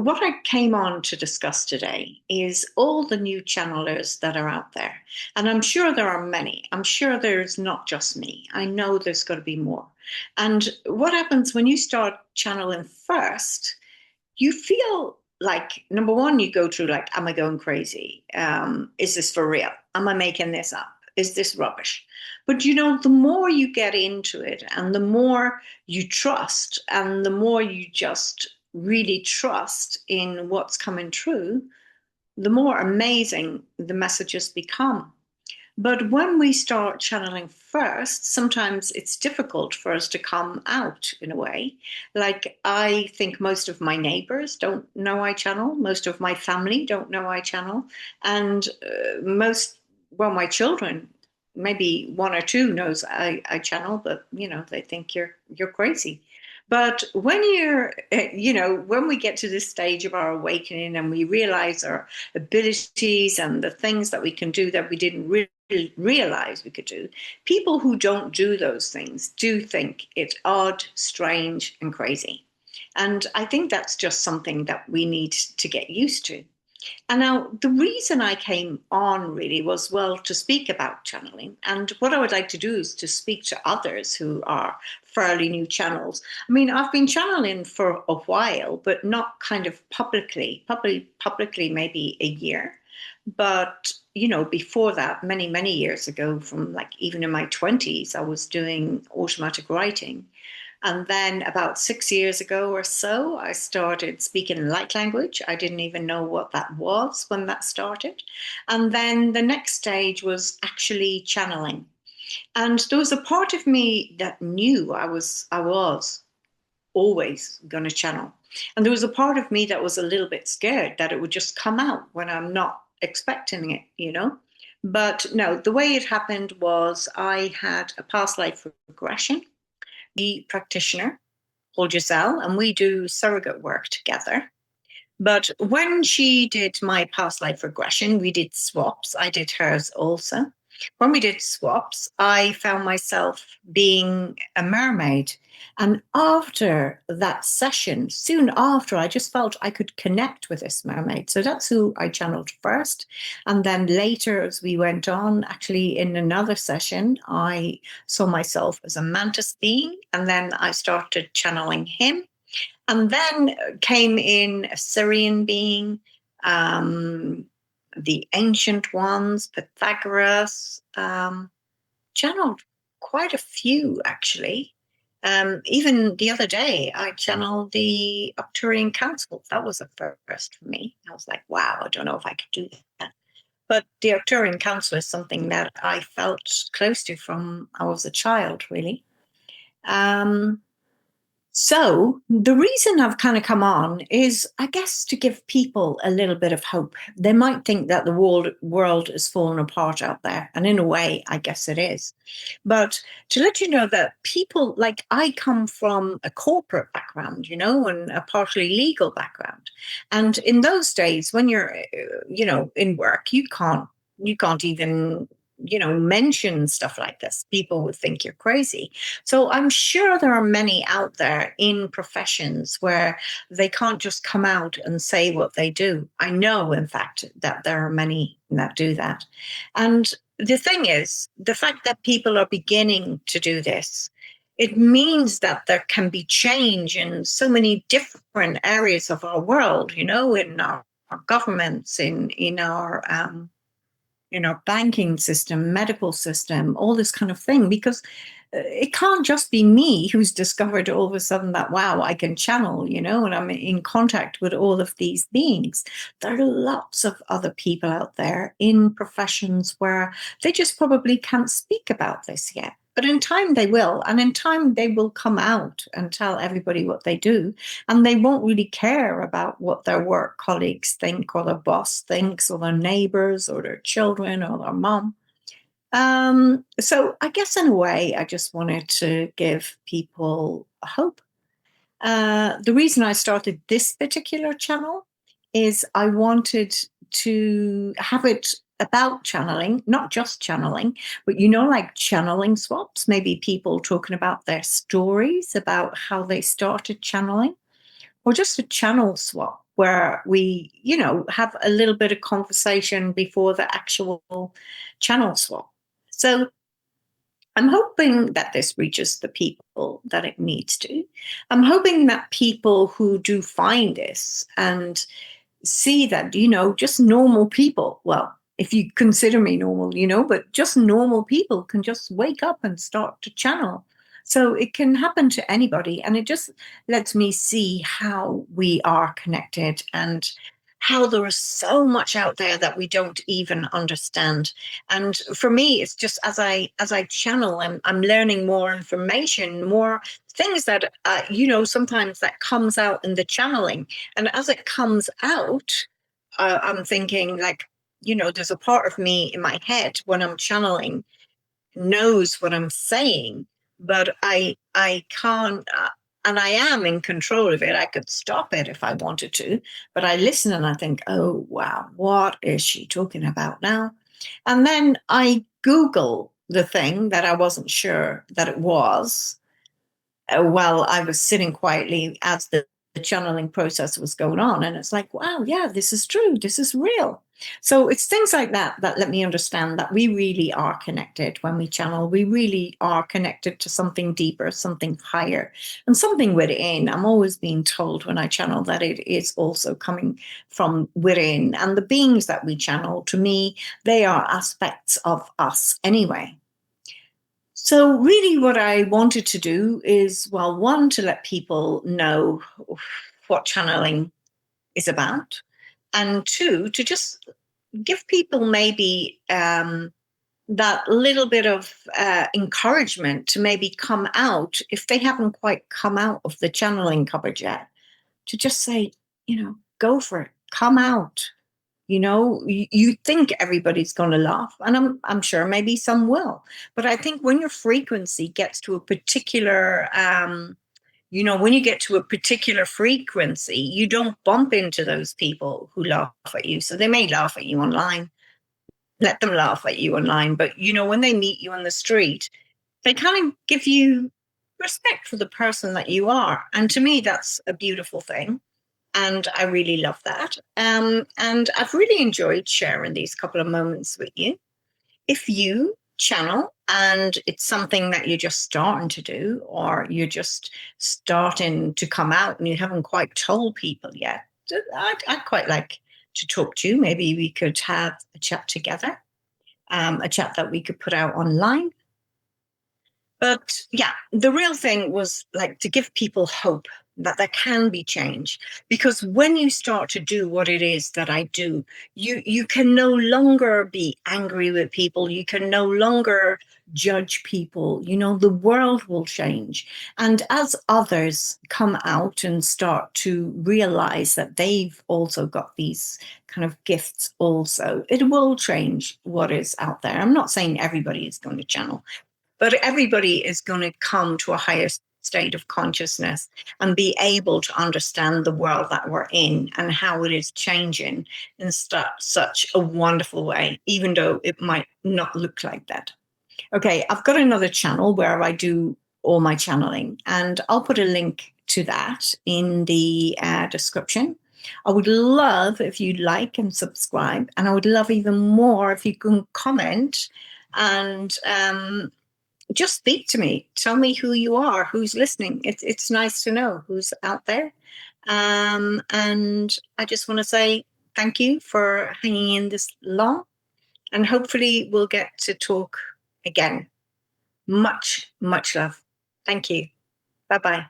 what I came on to discuss today is all the new channelers that are out there. And I'm sure there are many. I'm sure there's not just me. I know there's got to be more. And what happens when you start channeling first, you feel like, number one, you go through like, am I going crazy? Is this for real? Am I making this up? Is this rubbish? But the more you get into it and the more you trust and the more you just really trust in what's coming true, the more amazing the messages become. But when we start channeling first, sometimes it's difficult for us to come out in a way. Like, I think most of my neighbors don't know I channel, most of my family don't know I channel, and my children, maybe one or two knows I channel, but they think you're crazy. But when we get to this stage of our awakening and we realize our abilities and the things that we can do that we didn't really realize we could do, people who don't do those things do think it's odd, strange, and crazy. And I think that's just something that we need to get used to. And now, the reason I came on really was, well, to speak about channeling. And what I would like to do is to speak to others who are fairly new channels. I mean, I've been channeling for a while, but not kind of publicly, publicly maybe a year. But, before that, many, many years ago, from like even in my 20s, I was doing automatic writing. And then about 6 years ago or so, I started speaking light language. I didn't even know what that was when that started. And then the next stage was actually channeling. And there was a part of me that knew I was always going to channel. And there was a part of me that was a little bit scared that it would just come out when I'm not expecting it. But no, the way it happened was I had a past life regression, the practitioner called Giselle, and we do surrogate work together. But when she did my past life regression, we did swaps. I did hers also. When we did swaps, I found myself being a mermaid. And after that session, soon after, I just felt I could connect with this mermaid. So that's who I channeled first. And then later, as we went on, actually in another session, I saw myself as a mantis being. And then I started channeling him. And then came in a Syrian being, the ancient ones, Pythagoras, channeled quite a few actually. Even the other day, I channeled the Arcturian Council. That was a first for me. I was like, wow, I don't know if I could do that. But the Arcturian Council is something that I felt close to from I was a child, really. So the reason I've kind of come on is, I guess, to give people a little bit of hope. They might think that the world is falling apart out there, and in a way, I guess it is. But to let you know that people, like, I come from a corporate background, and a partly legal background. And in those days, when you're, in work, you can't even mention stuff like this. People would think you're crazy. So I'm sure there are many out there in professions where they can't just come out and say what they do. I know, in fact, that there are many that do that. And the thing is, the fact that people are beginning to do this, it means that there can be change in so many different areas of our world, in our governments, in our banking system, medical system, all this kind of thing, because it can't just be me who's discovered all of a sudden that, wow, I can channel, and I'm in contact with all of these beings. There are lots of other people out there in professions where they just probably can't speak about this yet. But in time they will, and in time they will come out and tell everybody what they do, and they won't really care about what their work colleagues think or their boss thinks or their neighbors or their children or their mom. So I guess in a way, I just wanted to give people hope. The reason I started this particular channel is I wanted to have it about channeling, not just channeling, but like channeling swaps, maybe people talking about their stories, about how they started channeling, or just a channel swap where we, have a little bit of conversation before the actual channel swap. So I'm hoping that this reaches the people that it needs to. I'm hoping that people who do find this and see that, just normal people, well, if you consider me normal, but just normal people can just wake up and start to channel. So it can happen to anybody. And it just lets me see how we are connected and how there is so much out there that we don't even understand. And for me, it's just as I channel, I'm learning more information, more things that sometimes that comes out in the channeling. And as it comes out, I'm thinking like, there's a part of me in my head when I'm channeling knows what I'm saying, but I can't. And I am in control of it. I could stop it if I wanted to, but I listen and I think, oh wow, what is she talking about now? And then I Google the thing that I wasn't sure that it was, while I was sitting quietly as the channeling process was going on. And it's like, wow, yeah, this is true. This is real. So it's things like that that let me understand that we really are connected when we channel. We really are connected to something deeper, something higher, and something within. I'm always being told when I channel that it is also coming from within. And the beings that we channel, to me, they are aspects of us anyway. So, really, what I wanted to do is, well, one, to let people know what channeling is about, and two, to just give people maybe that little bit of encouragement to maybe come out if they haven't quite come out of the channeling cupboard yet, to just say, go for it, come out. You think everybody's going to laugh, and I'm sure maybe some will. But I think when your frequency gets to a particular, when you get to a particular frequency, you don't bump into those people who laugh at you. So they may laugh at you online. Let them laugh at you online. But when they meet you on the street, they kind of give you respect for the person that you are. And to me, that's a beautiful thing. And I really love that. And I've really enjoyed sharing these couple of moments with you. If you channel and it's something that you're just starting to do, or you're just starting to come out and you haven't quite told people yet, I'd quite like to talk to you. Maybe we could have a chat together, a chat that we could put out online. But yeah, the real thing was like to give people hope that there can be change. Because when you start to do what it is that I do, you can no longer be angry with people. You can no longer judge people. The world will change. And as others come out and start to realize that they've also got these kind of gifts also, it will change what is out there. I'm not saying everybody is going to channel, but everybody is going to come to a higher state of consciousness and be able to understand the world that we're in and how it is changing in such a wonderful way, even though it might not look like that. Okay, I've got another channel where I do all my channeling, and I'll put a link to that in the description. I would love if you'd like and subscribe, and I would love even more if you can comment and just speak to me. Tell me who you are, who's listening. It's nice to know who's out there. And I just want to say thank you for hanging in this long. And hopefully we'll get to talk again. Much, much love. Thank you. Bye bye.